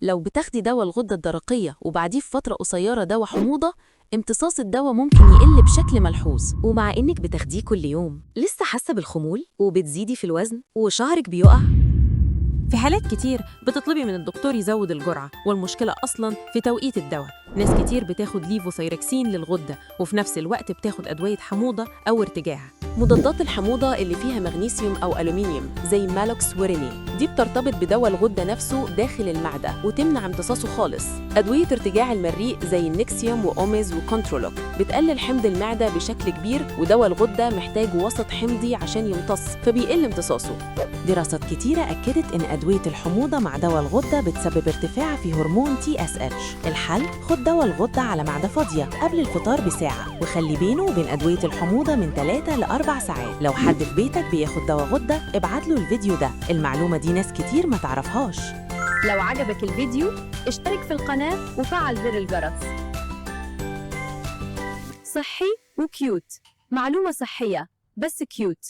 لو بتاخدي دواء الغدة الدرقية وبعديه في فترة قصيرة دواء حموضة، امتصاص الدواء ممكن يقل بشكل ملحوظ. ومع إنك بتاخديه كل يوم لسه حاسة بالخمول وبتزيدي في الوزن وشعرك بيقع. في حالات كتير بتطلبي من الدكتور يزود الجرعة، والمشكلة أصلاً في توقيت الدواء. ناس كتير بتاخد ليفوثايركسين للغدة وفي نفس الوقت بتاخد أدوية حموضة أو ارتجاع. مضادات الحموضة اللي فيها مغنيسيوم أو ألومنيوم زي مالوكس ورينين دي بترتبط بدواء الغدة نفسه داخل المعدة وتمنع امتصاصه خالص. أدوية ارتجاع المريء زي النكسيوم وأوميز وكونترولوك بتقلل حمض المعدة بشكل كبير، ودواء الغدة محتاج وسط حمضي عشان يمتص فبيقل امتصاصه. دراسات كتيرة أكدت إن أدوية الحموضة مع دواء الغدة بتسبب ارتفاع في هرمون TSH. الحل: خد دواء الغدة على معدة فاضية قبل الفطار بساعة، وخلي بينه وبين أدوية الحموضة من 3 ل 4 ساعات. لو حد في بيتك بياخد دواء غدة ابعت له الفيديو ده، المعلومة دي ناس كتير ما تعرفهاش. لو عجبك الفيديو اشترك في القناة وفعل زر الجرس. صحي وكيوت، معلومة صحية بس كيوت.